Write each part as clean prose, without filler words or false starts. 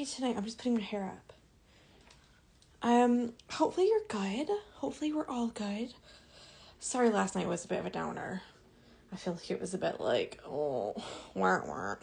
me tonight? I'm just putting my hair up. Hopefully you're good. Hopefully we're all good. Sorry, last night was a bit of a downer. I feel like it was a bit like, oh, wah.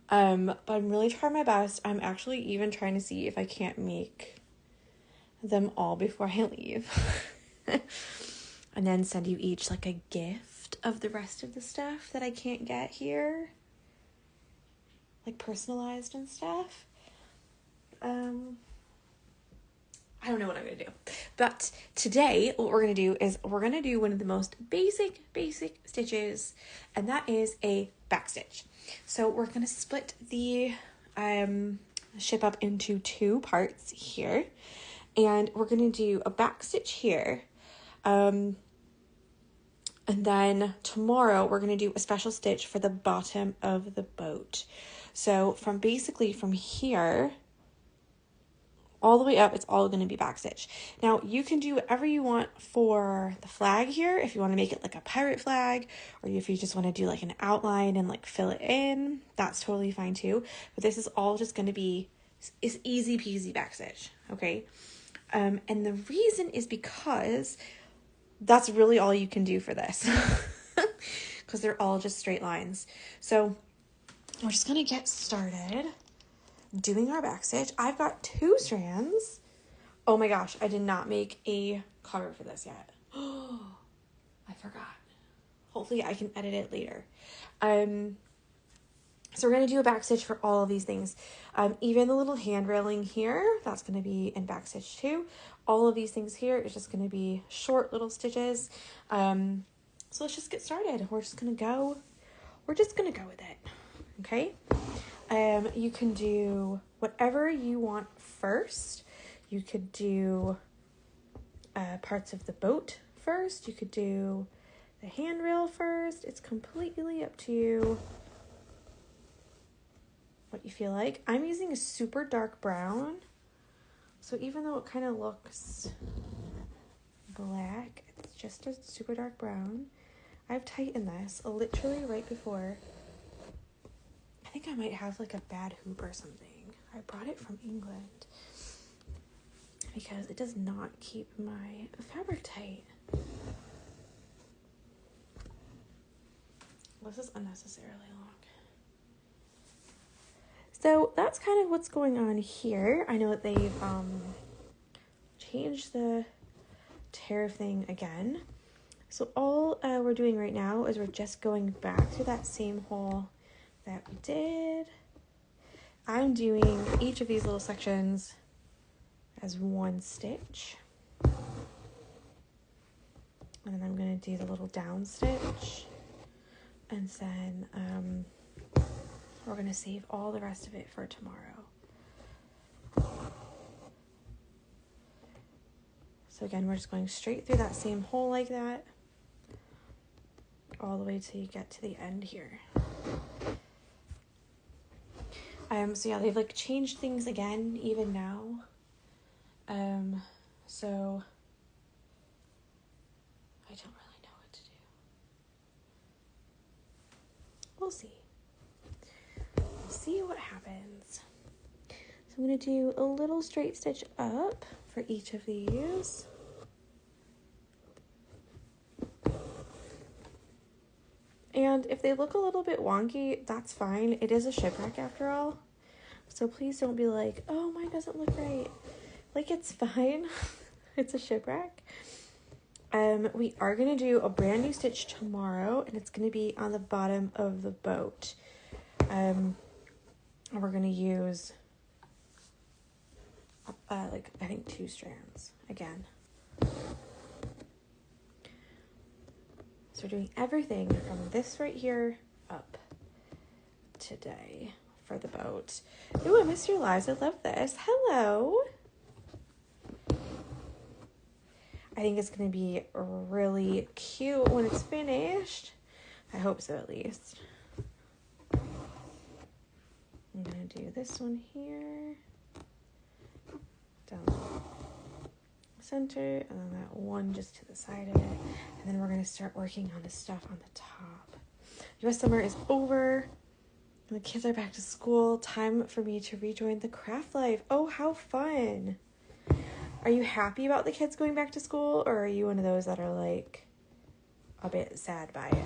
But I'm really trying my best. I'm actually even trying to see if I can't make them all before I leave. And then send you each like a gift of the rest of the stuff that I can't get here. Like personalized and stuff. I don't know what I'm going to do. But today, what we're going to do is we're going to do one of the most basic stitches. And that is a backstitch. So we're going to split the ship up into two parts here. And we're going to do a backstitch here. And then tomorrow we're going to do a special stitch for the bottom of the boat. So from here all the way up, it's all going to be backstitch. Now, you can do whatever you want for the flag here. If you want to make it like a pirate flag, or if you just want to do like an outline and like fill it in, that's totally fine too. But this is all just going to be, it's easy peasy backstitch, okay? And the reason is because that's really all you can do for this. Because they're all just straight lines. So we're just going to get started doing our backstitch. I've got 2 strands. Oh my gosh, I did not make a cover for this yet. Oh, I forgot. Hopefully I can edit it later. So we're going to do a backstitch for all of these things. Even the little hand railing here, that's going to be in backstitch too. All of these things here is just going to be short little stitches. So let's just get started. We're just going to go with it. Okay. You can do whatever you want first. You could do parts of the boat first. You could do the handrail first. It's completely up to you what you feel like. I'm using a super dark brown. So even though it kind of looks black, it's just a super dark brown. I've tightened this literally right before. I think I might have like a bad hoop or something. I brought it from England because it does not keep my fabric tight. This is unnecessarily long. So that's kind of what's going on here. I know that they've changed the tariff thing again. So all we're doing right now is we're just going back through that same hole that we did. I'm doing each of these little sections as one stitch. And then I'm going to do the little down stitch. And then we're going to save all the rest of it for tomorrow. So again, we're just going straight through that same hole like that, all the way till you get to the end here. So yeah, they've like changed things again, even now. So I don't really know what to do. We'll see. We'll see what happens. So I'm going to do a little straight stitch up for each of these. And if they look a little bit wonky, that's fine. It is a shipwreck after all. So please don't be like, oh, mine doesn't look right. Like, it's fine. It's a shipwreck. We are going to do a brand new stitch tomorrow, and it's going to be on the bottom of the boat. And we're going to use, I think 2 strands again. So we're doing everything from this right here up today for the boat. Ooh, I missed your lives. I love this. Hello. I think it's going to be really cute when it's finished. I hope so, at least. I'm going to do this one here. Down the center. And then that one just to the side of it. And then we're going to start working on the stuff on the top. US summer is over. The kids are back to school. Time for me to rejoin the craft life. Oh, how fun. Are you happy about the kids going back to school, or are you one of those that are like a bit sad by it?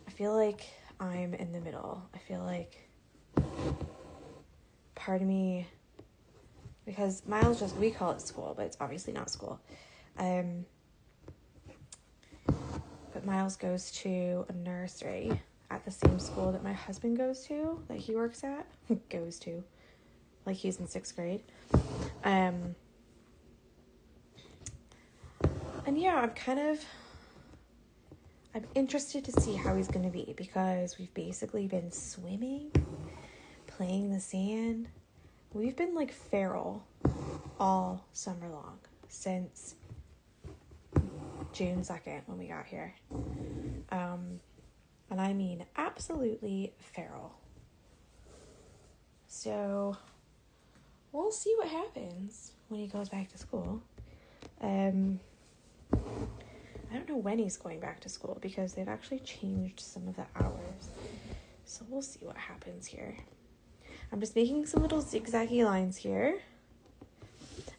I feel like I'm in the middle. I feel like part of me, because Miles we call it school, but it's obviously not school. But Miles goes to a nursery at the same school that my husband goes to, that he works at. Goes to. Like he's in 6th grade. And yeah, I'm interested to see how he's going to be, because we've basically been swimming, playing in the sand. We've been like feral all summer long since June 2nd when we got here. And I mean absolutely feral. So we'll see what happens when he goes back to school. I don't know when he's going back to school, because they've actually changed some of the hours. So we'll see what happens here. I'm just making some little zigzaggy lines here.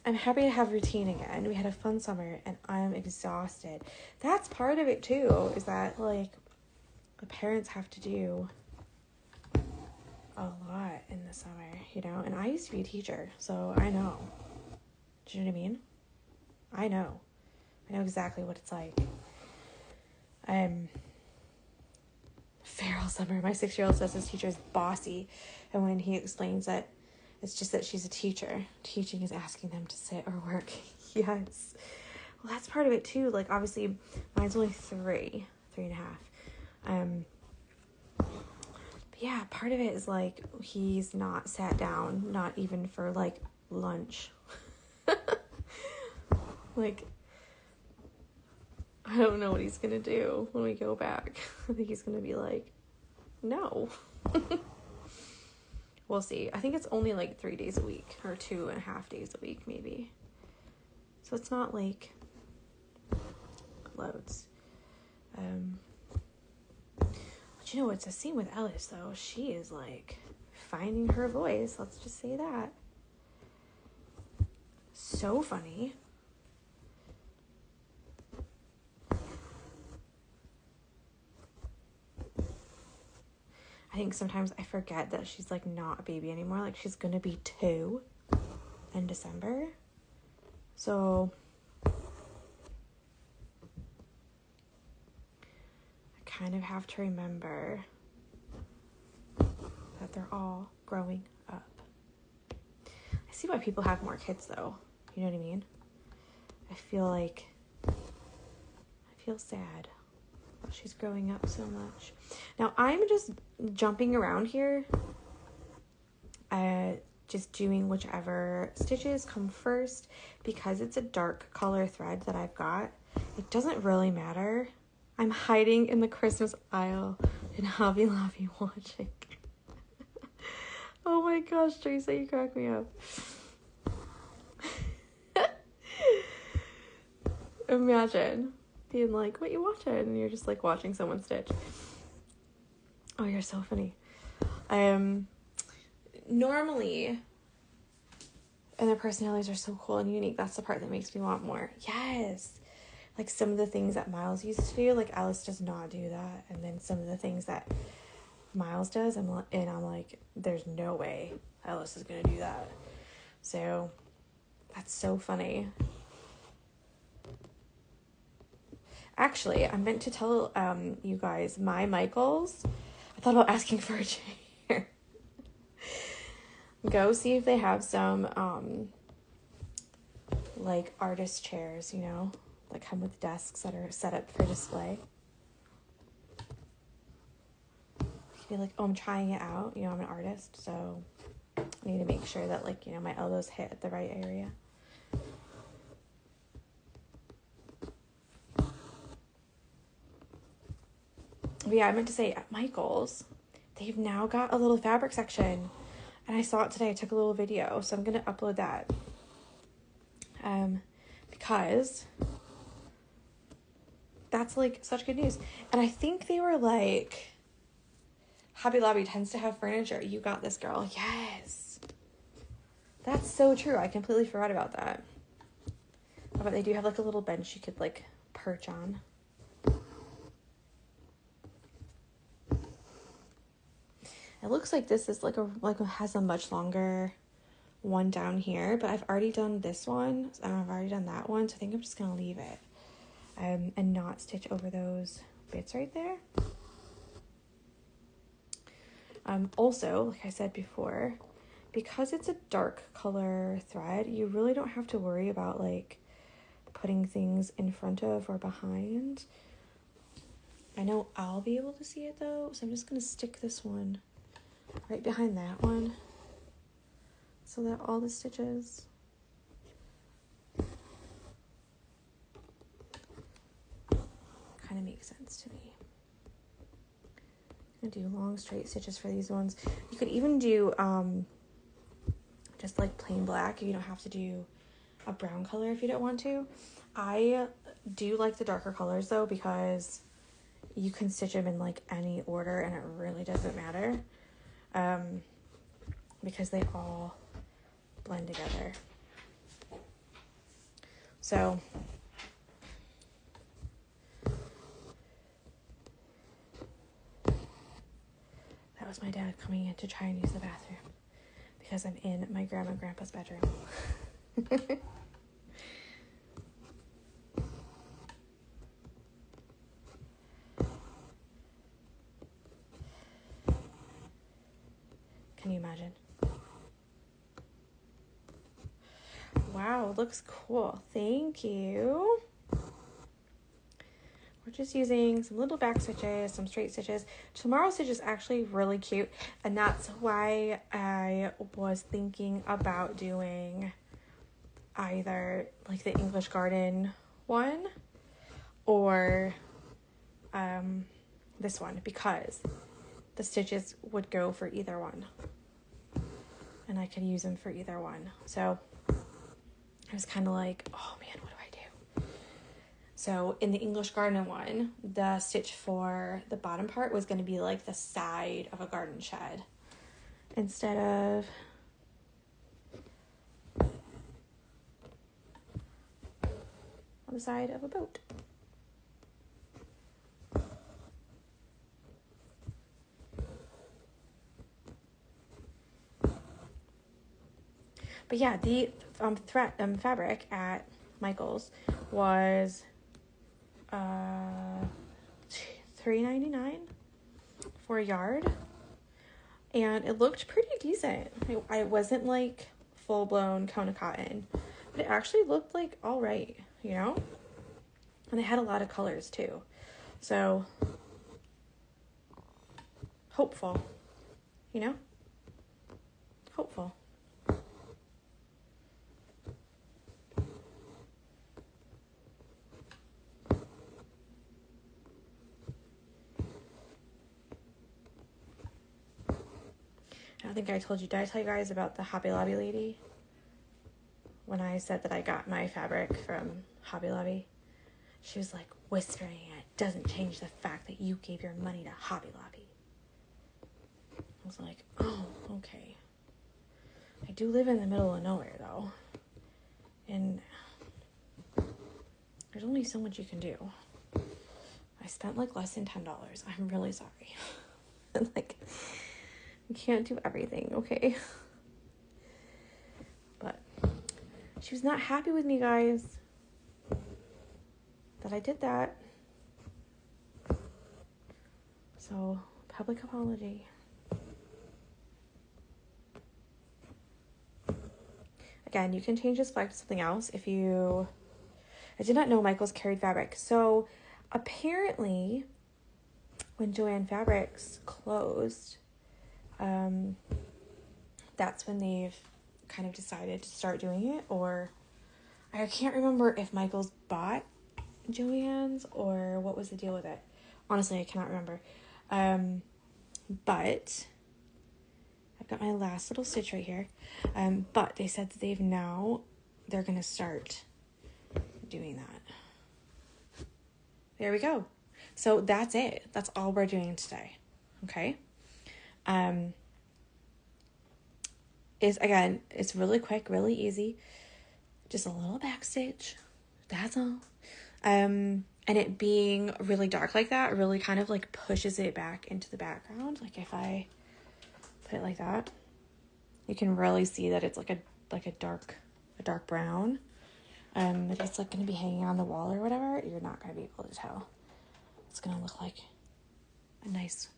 I'm happy to have routine again. We had a fun summer and I'm exhausted. That's part of it too, is that like the parents have to do a lot in the summer, you know? And I used to be a teacher, so I know. Do you know what I mean? I know exactly what it's like. Feral summer. My 6-year-old says his teacher is bossy, and when he explains that it's just that she's a teacher, teaching is asking them to sit or work. Yes. Well, that's part of it too. Like, obviously, mine's only 3 and a half. But yeah, part of it is like he's not sat down, not even for like lunch. Like, I don't know what he's gonna do when we go back. I think he's gonna be like, no. We'll see. I think it's only like 3 days a week, or 2.5 days a week, maybe. So it's not like loads. But you know, it's the same with Ellis, though. She is like finding her voice. Let's just say that. So funny. I think sometimes I forget that she's like not a baby anymore. Like, she's gonna be 2 in December. So I kind of have to remember that they're all growing up. I see why people have more kids though. You know what I mean? I feel sad that she's growing up so much. Now I'm just jumping around here, just doing whichever stitches come first, because it's a dark color thread that I've got. It doesn't really matter. I'm hiding in the Christmas aisle in Hobby Lobby watching. Oh my gosh, Teresa, you crack me up. Imagine being like, what you watching? And you're just like watching someone stitch. Oh, you're so funny. Normally, and their personalities are so cool and unique. That's the part that makes me want more. Yes. Like some of the things that Miles used to do, like Alice does not do that. And then some of the things that Miles does, I'm like, there's no way Alice is going to do that. So that's so funny. Actually, I meant to tell you guys, my Michaels, I thought about asking for a chair. Go see if they have some, like, artist chairs, you know, that come with desks that are set up for display. Be like, oh, I'm trying it out. You know, I'm an artist, so I need to make sure that, like, you know, my elbows hit at the right area. But yeah, I meant to say, at Michael's, they've now got a little fabric section. And I saw it today. I took a little video, so I'm going to upload that. Because that's like such good news. And I think they were like, Hobby Lobby tends to have furniture. You got this, girl. Yes. That's so true. I completely forgot about that. But they do have like a little bench you could like perch on. It looks like this is like has a much longer one down here, but I've already done this one and I've already done that one, so I think I'm just gonna leave it and not stitch over those bits right there. Also, like I said before, because it's a dark color thread, you really don't have to worry about like putting things in front of or behind. I know I'll be able to see it though, so I'm just gonna stick this one right behind that one so that all the stitches kind of make sense to me. I'm gonna do long straight stitches for these ones. You could even do just like plain black. You don't have to do a brown color if you don't want to. I do like the darker colors though, because you can stitch them in like any order and it really doesn't matter, because they all blend together. So that was my dad coming in to try and use the bathroom because I'm in my grandma and grandpa's bedroom. Can you imagine? Wow, looks cool. Thank you. We're just using some little back stitches, some straight stitches. Tomorrow's stitch is actually really cute, and that's why I was thinking about doing either like the English Garden one or this one, because the stitches would go for either one and I could use them for either one. So I was kind of like, oh man, what do I do? So in the English Garden one, the stitch for the bottom part was going to be like the side of a garden shed instead of on the side of a boat. But yeah, the fabric at Michael's was $3.99 for a yard, and it looked pretty decent. I wasn't like full blown Kona cotton, but it actually looked like all right, you know. And they had a lot of colors too, so hopeful, you know, hopeful. I don't think I told you. Did I tell you guys about the Hobby Lobby lady? When I said that I got my fabric from Hobby Lobby, she was like whispering, it doesn't change the fact that you gave your money to Hobby Lobby. I was like, oh, okay. I do live in the middle of nowhere though, and there's only so much you can do. I spent like less than $10. I'm really sorry. And like, you can't do everything, okay? But she was not happy with me, guys, that I did that. So, public apology. Again, you can change this flag to something else if you... I did not know Michael's carried fabric. So, apparently, when Joann Fabrics closed, that's when they've kind of decided to start doing it, or I can't remember if Michael's bought Joann's or what was the deal with it. Honestly, I cannot remember. But I've got my last little stitch right here. But they said that they're going to start doing that. there we go. So that's it. That's all we're doing today. Okay. It's really quick, really easy. Just a little backstitch. That's all. And it being really dark like that really kind of like pushes it back into the background. Like if I put it like that, you can really see that it's like a dark brown. If it's like going to be hanging on the wall or whatever, you're not going to be able to tell. It's going to look like a nice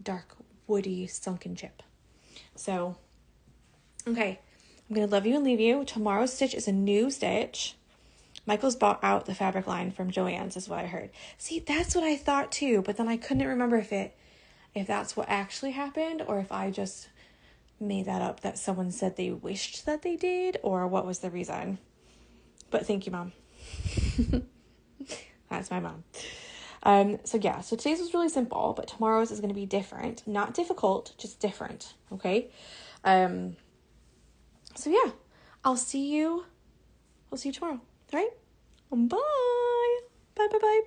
dark woody sunken chip. So, okay, I'm going to love you and leave you. Tomorrow's stitch is a new stitch. Michael's bought out the fabric line from Joann's is what I heard. See, that's what I thought too, but then I couldn't remember if that's what actually happened or if I just made that up that someone said they wished that they did or what was the reason. But thank you, Mom. That's my mom. So today's was really simple, but tomorrow's is going to be different. Not difficult, just different, okay? I'll see you tomorrow, all right? Bye. Bye.